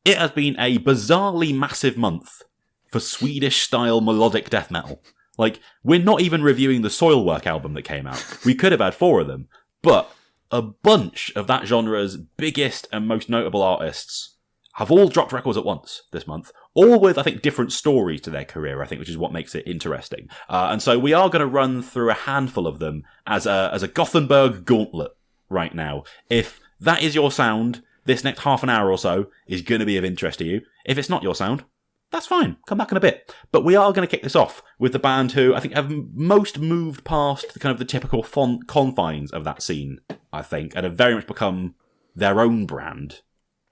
it has been a bizarrely massive month for Swedish-style melodic death metal. Like, we're not even reviewing the Soilwork album that came out. We could have had 4 of them. But a bunch of that genre's biggest and most notable artists have all dropped records at once this month. All with, I think, different stories to their career, I think, which is what makes it interesting. And so we are going to run through a handful of them as a Gothenburg Gauntlet right now. If that is your sound, this next half an hour or so is going to be of interest to you. If it's not your sound, that's fine. Come back in a bit. But we are going to kick this off with the band who I think have most moved past the kind of the typical confines of that scene, I think, and have very much become their own brand.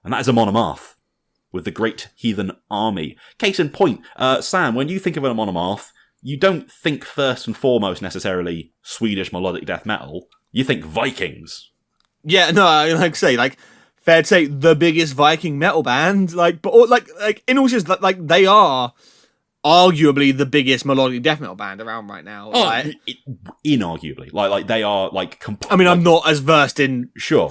And that is Amon Amarth with the Great Heathen Army. Case in point, Sam, when you think of Amon Amarth, you don't think first and foremost necessarily Swedish melodic death metal. You think Vikings. Yeah, no, like I say, like, fair to say, the biggest Viking metal band, like, but like in all sense, like they are arguably the biggest melodic death metal band around right now. Oh, like, inarguably, like they are like. I mean, I'm not as versed in all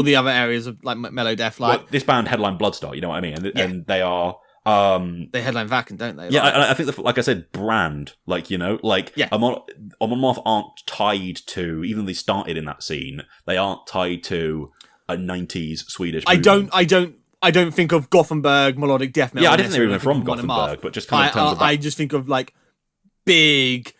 the other areas of like mellow death. Like this band headline Bloodstar, you know what I mean, and they are. They headline Vakken, don't they? Yeah, I think like I said, brand, like, you know, like Amon Amarth aren't tied to, even though they started in that scene, they aren't tied to a 90s Swedish movement. I don't think of Gothenburg melodic death metal. Yeah, I didn't think they were from Gothenburg, but just kind of in terms of I just think of like big,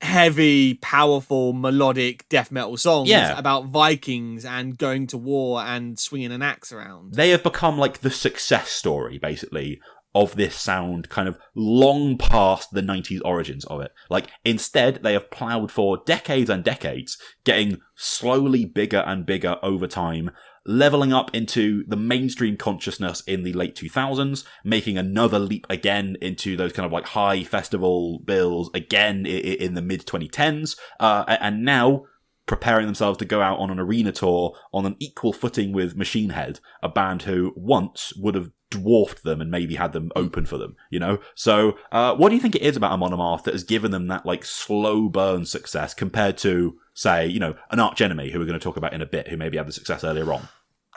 heavy, powerful melodic death metal songs about Vikings and going to war and swinging an axe around. They have become like the success story, basically, of this sound kind of long past the 90s origins of it. Like, instead, they have ploughed for decades and decades, getting slowly bigger and bigger over time, leveling up into the mainstream consciousness in the late 2000s, making another leap again into those kind of like high festival bills again in the mid-2010s, and now preparing themselves to go out on an arena tour on an equal footing with Machine Head, a band who once would have dwarfed them and maybe had them open for them, you know? So, what do you think it is about Amon Amarth that has given them that, like, slow burn success compared to, say, you know, an Arch Enemy, who we're going to talk about in a bit, who maybe had the success earlier on?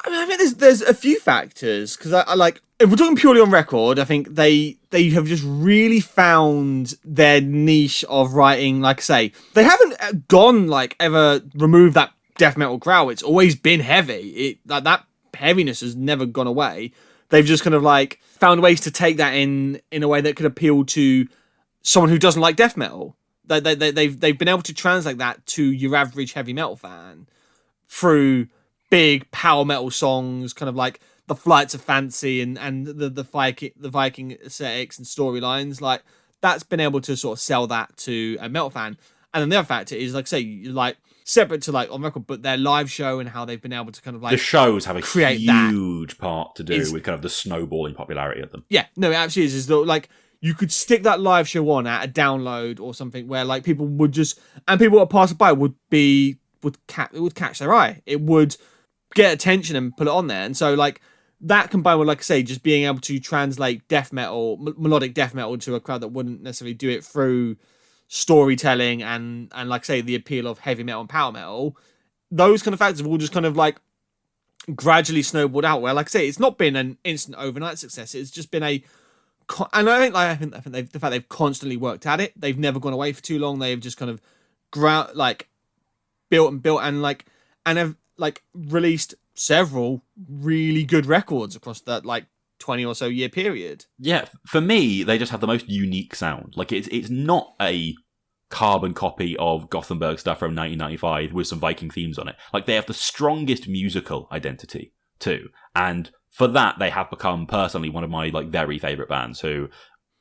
I mean, I think there's a few factors, because I like, if we're talking purely on record, I think they have just really found their niche of writing. Like I say, they haven't gone, like, ever removed that death metal growl. It's always been heavy. That heaviness has never gone away. They've just kind of like found ways to take that in a way that could appeal to someone who doesn't like death metal. They've been able to translate that to your average heavy metal fan through big power metal songs, kind of like the Flights of Fancy and the Viking aesthetics and storylines. Like, that's been able to sort of sell that to a metal fan. And then the other factor is, like, say, like, separate to, like, on record, but their live show and how they've been able to kind of like... The shows have a create huge part to do with kind of the snowballing popularity of them. Yeah, no, it actually is. Though, like, you could stick that live show on at a download or something where, like, people would just... And people that pass by would catch their eye. It would get attention and put it on there. And so, like, that combined with, like I say, just being able to translate death metal, melodic death metal to a crowd that wouldn't necessarily do it through storytelling and like I say, the appeal of heavy metal and power metal, those kind of factors will just kind of like gradually snowballed out, where, like I say, it's not been an instant overnight success. It's just been and I think the fact they've constantly worked at it, they've never gone away for too long. They've just kind of built and have like released several really good records across that like 20 or so year period. Yeah, for me, they just have the most unique sound. Like, it's not a carbon copy of Gothenburg stuff from 1995 with some Viking themes on it. Like, they have the strongest musical identity too, and for that they have become personally one of my like very favorite bands. Who,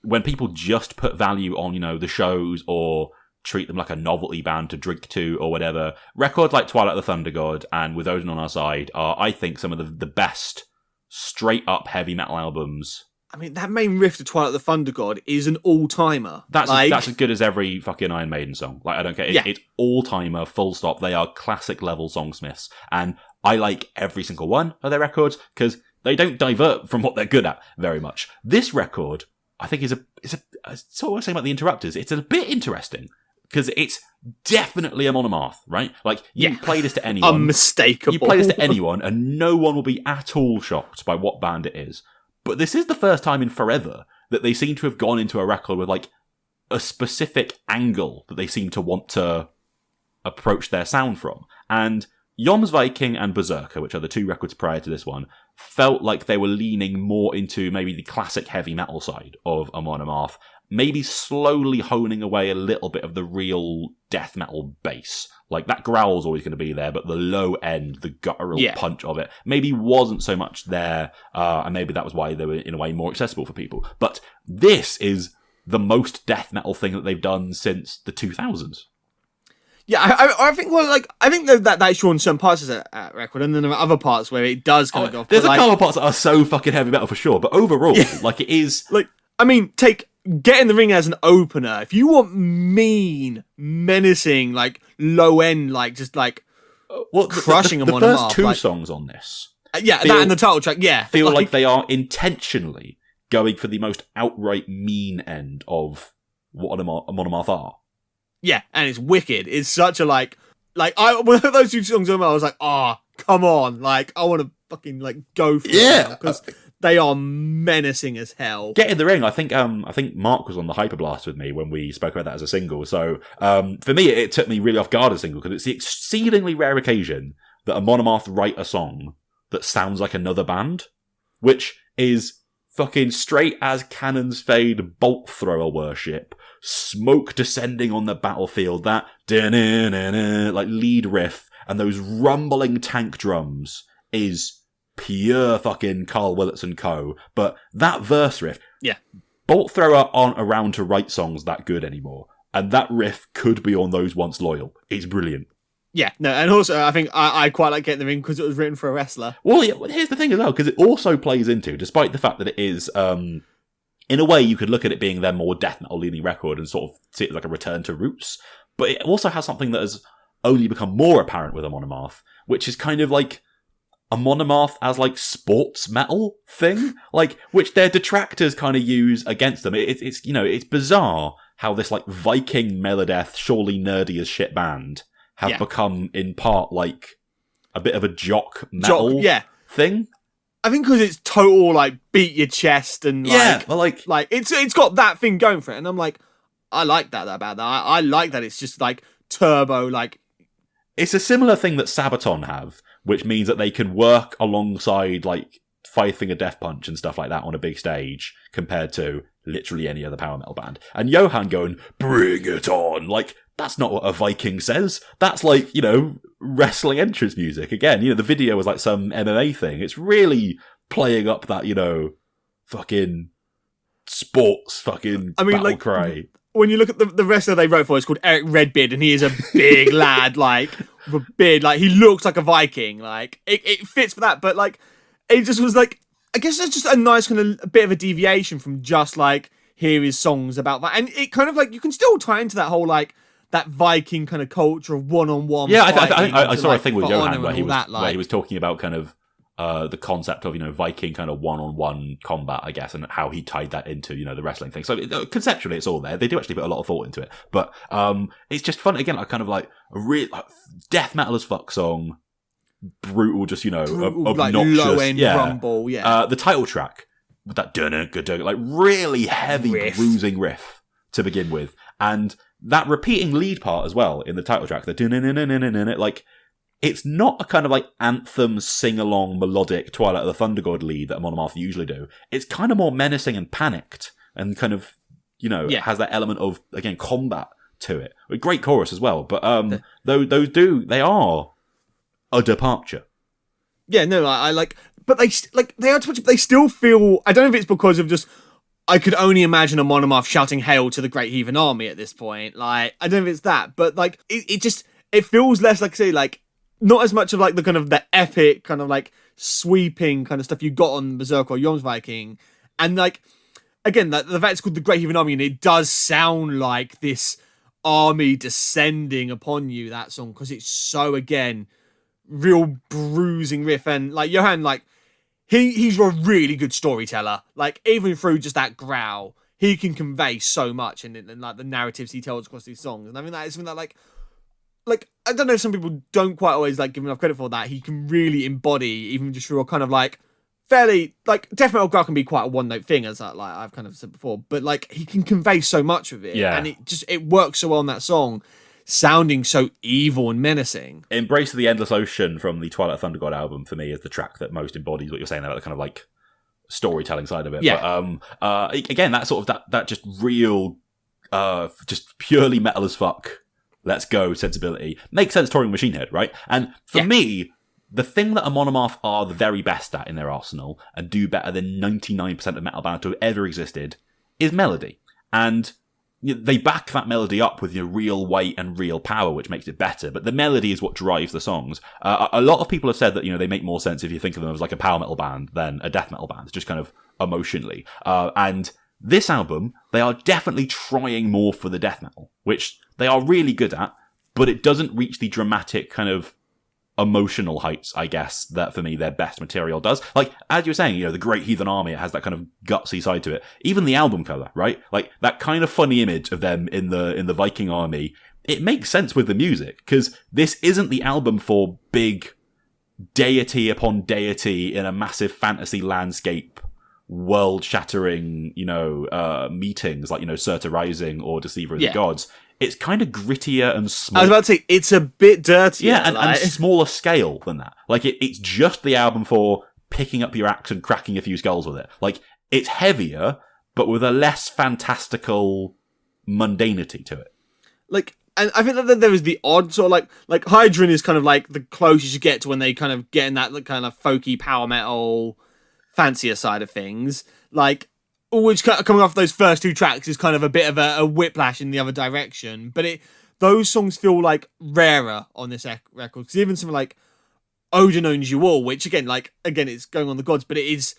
when people just put value on, you know, the shows or treat them like a novelty band to drink to or whatever, records like Twilight of the Thunder God and With Odin on Our Side are, I think, some of the best straight up heavy metal albums. I mean, that main riff to Twilight of the Thunder God is an all-timer. That's as good as every fucking Iron Maiden song. Like, I don't care. It's all-timer, full stop. They are classic level songsmiths. And I like every single one of their records because they don't divert from what they're good at very much. This record, I think, is a sort of saying about the Interrupters. It's a bit interesting because it's definitely Amon Amarth, right? Like, you play this to anyone. Unmistakable. You play this to anyone, and no one will be at all shocked by what band it is. But this is the first time in forever that they seem to have gone into a record with, like, a specific angle that they seem to want to approach their sound from. And Jomsviking and Berserker, which are the 2 records prior to this one, felt like they were leaning more into maybe the classic heavy metal side of Amon Amarth, maybe slowly honing away a little bit of the real death metal bass. Like, that growl's always going to be there, but the low end, the guttural punch of it, maybe wasn't so much there, and maybe that was why they were, in a way, more accessible for people. But this is the most death metal thing that they've done since the 2000s. Yeah, I think that's shown some parts of that record, and then there are other parts where it does kind of go off. There's a couple of parts that are so fucking heavy metal for sure, but overall, like, it is... Like, I mean, take Get in the Ring as an opener. If you want mean, menacing, like, low end, like, just, like, crushing them on the first 2 songs on this... that and the title track, feel like they are intentionally going for the most outright mean end of what Amon Amarth are. Yeah, and it's wicked. It's such a, like, when those 2 songs on, I was like, come on. Like, I want to fucking, like, go for it. Because they are menacing as hell. Get in the Ring. I think Mark was on the Hyperblast with me when we spoke about that as a single. So, for me, it took me really off guard as a single, because it's the exceedingly rare occasion that Amon Amarth write a song that sounds like another band, which is fucking straight as cannons fade bolt thrower worship, smoke descending on the battlefield, that like lead riff, and those rumbling tank drums is pure fucking Carl Willits and co. But that verse riff, bolt thrower aren't around to write songs that good anymore, and that riff could be on those Once Loyal. It's brilliant. Yeah, no, and also I think I quite like Get in the Ring because it was written for a wrestler. Well, here's the thing as well, because it also plays into, despite the fact that it is, in a way you could look at it being their more death metal leaning record and sort of see it as like a return to roots, but it also has something that has only become more apparent with Amon Amarth, which is kind of like Amon Amarth as like sports metal thing, like, which their detractors kind of use against them. It's you know, it's bizarre how this like Viking Melodeath, surely nerdy as shit band have become in part like a bit of a jock metal thing. I think because it's total like beat your chest and like it's got that thing going for it, and I'm like, I like that about that. I like that it's just like turbo, like it's a similar thing that Sabaton have, which means that they can work alongside like Five Finger Death Punch and stuff like that on a big stage compared to literally any other power metal band. And Johan going, bring it on, like, that's not what a Viking says. That's like, you know, wrestling entrance music. Again, you know, the video was like some MMA thing. It's really playing up that, you know, fucking sports fucking battle like, cry. When you look at the wrestler they wrote for, it's called Eric Redbeard, and he is a big lad, like, with a beard. Like, he looks like a Viking. Like, it fits for that, but, like, it just was, like, I guess that's just a nice kind of a bit of a deviation from just, like, here is songs about that. And it kind of, like, you can still tie into that whole, like, that Viking kind of culture of one-on-one. Yeah, I saw a thing with Johan where he was talking about kind of the concept of, you know, Viking kind of one-on-one combat, I guess, and how he tied that into, you know, the wrestling thing. So conceptually, it's all there. They do actually put a lot of thought into it, but it's just fun. Again, like kind of like a real death metal as fuck song, brutal, just, you know, obnoxious, like low end rumble. The title track with that like really heavy bruising riff to begin with, and that repeating lead part as well in the title track, the like, it's not a kind of like anthem sing-along melodic Twilight of the Thunder God lead that Amon Amarth usually do. It's kind of more menacing and panicked and kind of, you know, has that element of, again, combat to it. A great chorus as well, but they are a departure. Yeah, no, I like, but they are, they still feel, I don't know if it's because of just, I could only imagine Amon Amarth shouting hail to the Great Heathen Army at this point. Like, I don't know if it's that, but like, it feels less like, say, like, not as much of like the kind of the epic kind of like sweeping kind of stuff you got on Berserk or Jomsviking. And like, again, the fact it's called the Great Heathen Army, and it does sound like this army descending upon you, that song, because it's so, again, real bruising riff. And like Johan, like, he's a really good storyteller. Like, even through just that growl, he can convey so much, and like the narratives he tells across these songs. And I think that is something that like I don't know if some people don't quite always like give enough credit for that. He can really embody, even just through a kind of like fairly like death metal growth can be quite a one note thing, as like I've kind of said before, but like he can convey so much of it, and it works so well in that song, sounding so evil and menacing. Embrace of the Endless Ocean from the Twilight Thunder God album for me is the track that most embodies what you're saying about the kind of like storytelling side of it. Yeah. But again, that sort of that just real, just purely metal as fuck, let's go sensibility makes sense touring Machine Head, right? And for me, the thing that Amon Amarth are the very best at in their arsenal and do better than 99% of metal bands to have ever existed is melody. And they back that melody up with real weight and real power, which makes it better. But the melody is what drives the songs. A lot of people have said that they make more sense if you think of them as like a power metal band than a death metal band, just kind of emotionally. And this album, they are definitely trying more for the death metal, which they are really good at, but it doesn't reach the dramatic kind of emotional heights, I guess, that for me their best material does. Like, as you were saying, the Great Heathen Army, it has that kind of gutsy side to it. Even the album cover, right? Like, that kind of funny image of them in the Viking army, it makes sense with the music, because this isn't the album for big deity upon deity in a massive fantasy landscape, world-shattering, meetings, like, Surtur Rising or Deceiver of the Gods. It's kind of grittier and smaller. I was about to say, it's a bit dirtier. Yeah, and smaller scale than that. Like, it's just the album for picking up your axe and cracking a few skulls with it. Like, it's heavier, but with a less fantastical mundanity to it. Like, and I think that there is the odd sort of like Heathen is kind of like the closest you get to when they kind of get in that kind of folky power metal fancier side of things. Like, which coming off those first two tracks is kind of a bit of a whiplash in the other direction. But those songs feel like rarer on this record. Because even something like Odin Owns You All, which again, it's going on the gods, but it is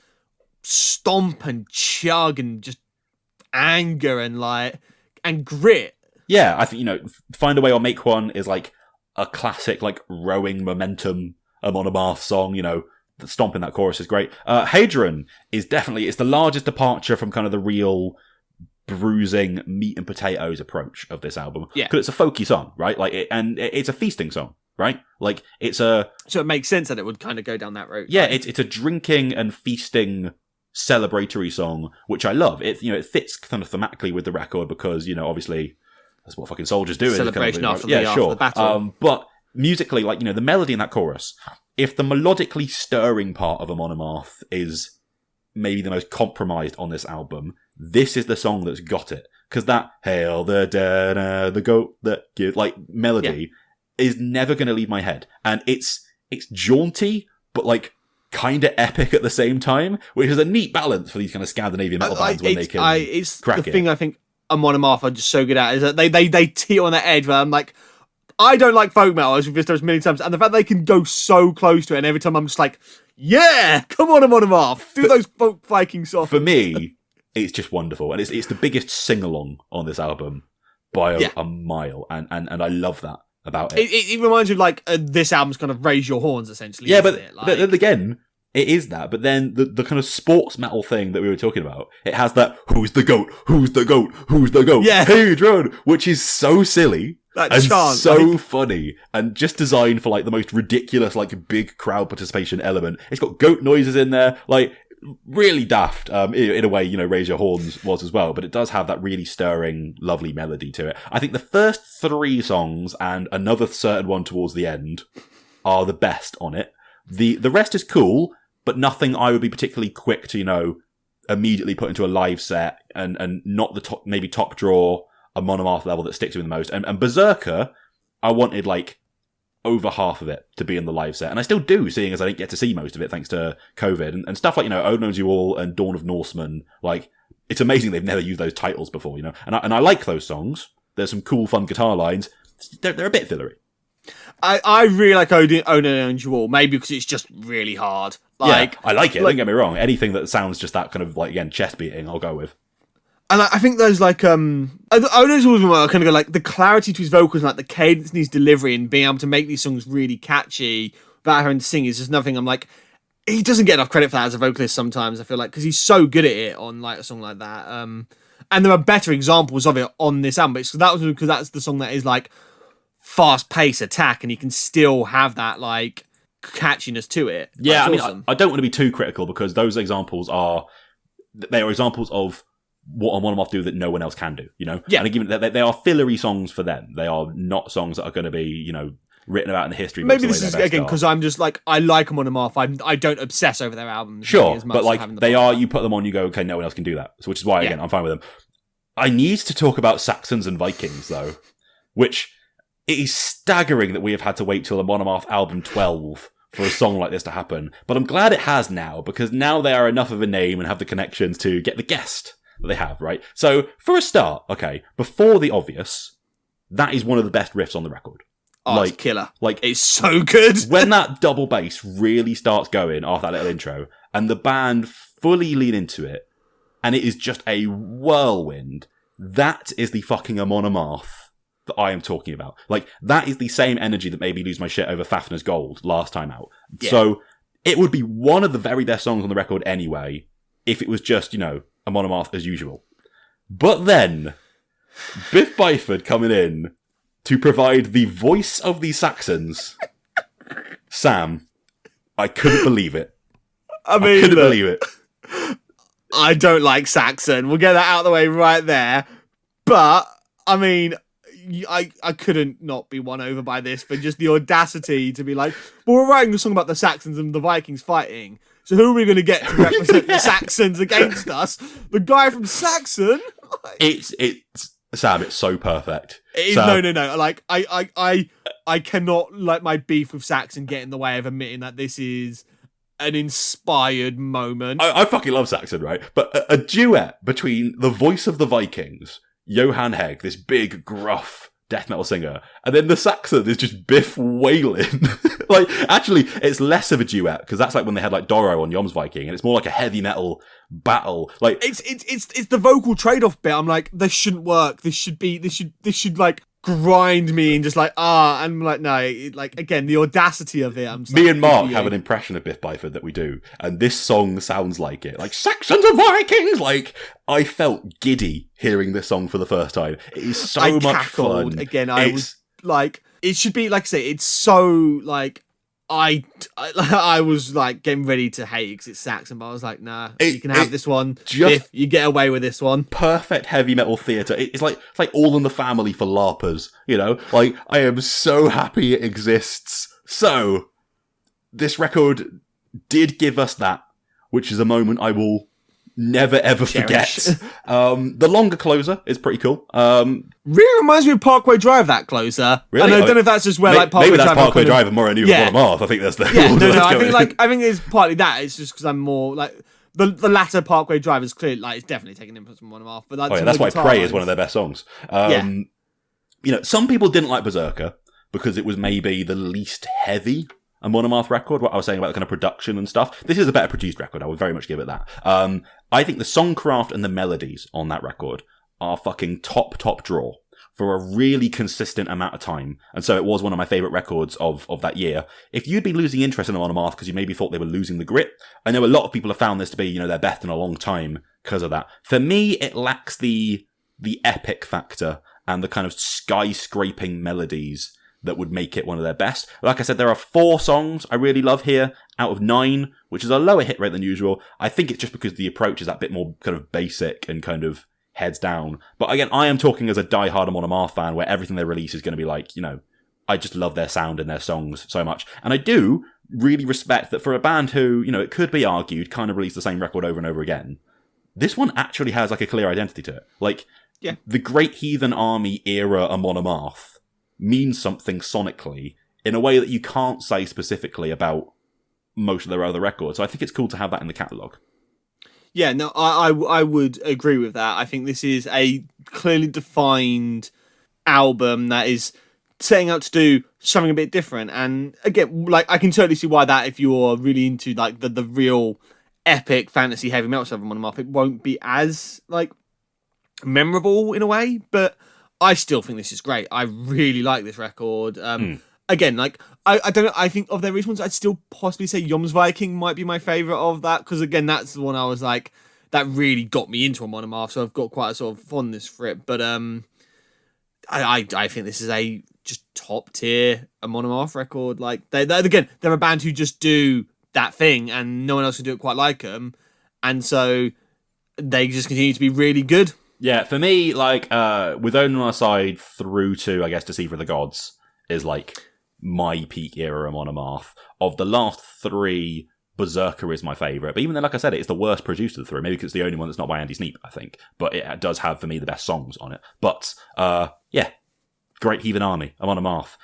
stomp and chug and just anger and grit. Yeah, I think, Find a Way or Make One is like a classic, like, rowing momentum Amon Amarth song, the stomp in that chorus is great. Heathen is definitely, it's the largest departure from kind of the real bruising meat and potatoes approach of this album. Yeah. Because it's a folky song, right? Like, it's a feasting song, right? Like, so it makes sense that it would kind of go down that route. Yeah, right? It's a drinking and feasting celebratory song, which I love. It fits kind of thematically with the record because, obviously that's what fucking soldiers do. Celebration kind of, after the battle. But musically, like, the melody in that chorus, if the melodically stirring part of Amon Amarth is maybe the most compromised on this album, this is the song that's got it. Because that Hail the Dead, the goat that gives, like, melody is never going to leave my head. And it's jaunty, but like kind of epic at the same time, which is a neat balance for these kind of Scandinavian metal bands when they can crack it. The thing I think Amon Amarth are just so good at is that they tee on that edge where I'm like, I don't like folk metal, as we've discussed many times, and the fact they can go so close to it, and every time I'm just like, yeah, come on, Amon Amarth, do those folk Viking songs. For me, it's just wonderful, and it's the biggest sing-along on this album by a mile, and I love that about it. It reminds you of like this album's kind of Raise Your Horns, essentially. Yeah, but then again, it is that. But then the kind of sports metal thing that we were talking about, it has that "Who's the goat? Who's the goat? Who's the goat?" Yeah, Heathen, which is so silly. That and chant, so funny, and just designed for like the most ridiculous, like big crowd participation element. It's got goat noises in there, like really daft. In a way, Raise Your Horns was as well, but it does have that really stirring, lovely melody to it. I think the first 3 songs and another certain one towards the end are the best on it. The rest is cool, but nothing I would be particularly quick to immediately put into a live set, and not the top draw Amon Amarth level that sticks with me the most. And Berserker, I wanted like over half of it to be in the live set. And I still do, seeing as I didn't get to see most of it thanks to COVID. And stuff like, Odin Knows You All and Dawn of Norsemen. Like, it's amazing they've never used those titles before, And I like those songs. There's some cool, fun guitar lines. They're a bit fillery. I really like Odin Owns You All, maybe because it's just really hard. Like, yeah, I like it, don't get me wrong. Anything that sounds just that kind of, like, again, chest beating, I'll go with. And I think there's like Odin's always kind of go like the clarity to his vocals and like the cadence in his delivery and being able to make these songs really catchy without having to sing is just nothing. I'm like, he doesn't get enough credit for that as a vocalist sometimes, I feel like, because he's so good at it on like a song like that. And there are better examples of it on this album. That was because that's the song that is like fast pace attack, and you can still have that like catchiness to it. Yeah, That's I mean, awesome. I don't want to be too critical because those examples are examples of what Amon Amarth do that no one else can do, you know? Yeah. And again, they are fillery songs for them. They are not songs that are going to be, you know, written about in the history books. Maybe this is again because I'm just like I like Amon Amarth. I don't obsess over their albums. Sure, as much but as like having the they podcast. are, you put them on, you go, okay, no one else can do that. So, which is why, again, I'm fine with them. I need to talk about Saxons and Vikings, though, which it is staggering that we have had to wait till Amon Amarth album 12 for a song like this to happen. But I'm glad it has now, because now they are enough of a name and have the connections to get the guest that they have, right? So, for a start, okay, before the obvious, that is one of the best riffs on the record. Oh, it's killer. Like, it's so good. when that double bass really starts going after that little intro, and the band fully lean into it, and it is just a whirlwind, that is the fucking Amon Amarth that I am talking about. Like, that is the same energy that made me lose my shit over Fafner's Gold last time out. Yeah. So, it would be one of the very best songs on the record anyway, if it was just, you know, Amon Amarth as usual. But then, Biff Byford coming in to provide the voice of the Saxons. Sam, I couldn't believe it. I mean, couldn't believe it. I don't like Saxon. We'll get that out of the way right there. But, I mean, I couldn't not be won over by this, but just the audacity to be like, well, we're writing a song about the Saxons and the Vikings fighting. So who are we going to get to represent the Saxons against us? The guy from Saxon? It's Sam, it's so perfect. It is, Sam, no. Like, I cannot let my beef with Saxon get in the way of admitting that this is an inspired moment. I fucking love Saxon, right? But a duet between the voice of the Vikings, Johan Hegg, this big, gruff death metal singer, and then the Saxon is just Biff wailing. Like, actually, it's less of a duet, because that's like when they had like Doro on Yom's Viking, and it's more like a heavy metal battle. Like, it's the vocal trade-off bit. I'm like, this shouldn't work. This should like grind me and just like, and I'm like, no, like, again, the audacity of it. Me and Mark have an impression of Biff Byford that we do, and this song sounds like it. Like, Saxons and Vikings! Like, I felt giddy hearing this song for the first time. It is so much fun. Again, I was like, it should be, like I say, it's so, like, I was like getting ready to hate it because it's Saxon, but I was like, nah, you can have this one. Biff, you get away with this one. Perfect heavy metal theatre. It's like All in the Family for LARPers, you know? Like, I am so happy it exists. So, this record did give us that, which is a moment I will never ever forget. The longer closer is pretty cool. Really reminds me of Parkway Drive, that closer. Really? I don't know if that's just where like Parkway maybe that's Drive Parkway Drive and more I knew Amon Amarth. I think that's the I think it's partly that. It's just because I'm more like the latter Parkway Drive is clearly like it's definitely taking influence from Amon Amarth. But that's why Prey is one of their best songs. You know, some people didn't like Berserker because it was maybe the least heavy Amon Amarth record, what I was saying about the kind of production and stuff. This is a better produced record. I would very much give it that. I think the songcraft and the melodies on that record are fucking top draw for a really consistent amount of time. And so it was one of my favourite records of that year. If you'd be losing interest in Amon Amarth because you maybe thought they were losing the grit, I know a lot of people have found this to be, you know, their best in a long time because of that. For me, it lacks the epic factor and the kind of skyscraping melodies that would make it one of their best. Like I said, there are 4 songs I really love here out of 9, which is a lower hit rate than usual. I think it's just because the approach is that bit more kind of basic and kind of heads down. But again, I am talking as a diehard Amon Amarth fan where everything they release is going to be like, you know, I just love their sound and their songs so much. And I do really respect that for a band who, you know, it could be argued kind of release the same record over and over again. This one actually has like a clear identity to it. Like, the Great Heathen Army era Amon Amarth means something sonically in a way that you can't say specifically about most of their other records. So I think it's cool to have that in the catalogue. Yeah, no, I would agree with that. I think this is a clearly defined album that is setting out to do something a bit different. And again, like I can totally see why that if you're really into like the real epic fantasy heavy metal stuff from Amon Amarth, it won't be as like memorable in a way, but I still think this is great. I really like this record. Again, like, I don't know, I think of their recent ones, I'd still possibly say Yom's Viking might be my favourite of that, because again, that's the one I was like, that really got me into Amon Amarth, so I've got quite a sort of fondness for it. But I think this is a just top tier Amon Amarth record. Like they're a band who just do that thing, and no one else can do it quite like them, and so they just continue to be really good. Yeah, for me, like with Own on Our Side through to I guess Deceiver of the Gods is like my peak era Amon Amarth. Of the last three, Berserker is my favourite. But even then, like I said, it's the worst produced of the three. Maybe because it's the only one that's not by Andy Sneap, I think. But it does have, for me, the best songs on it. But, yeah, great Heathen Army, Amon Amarth.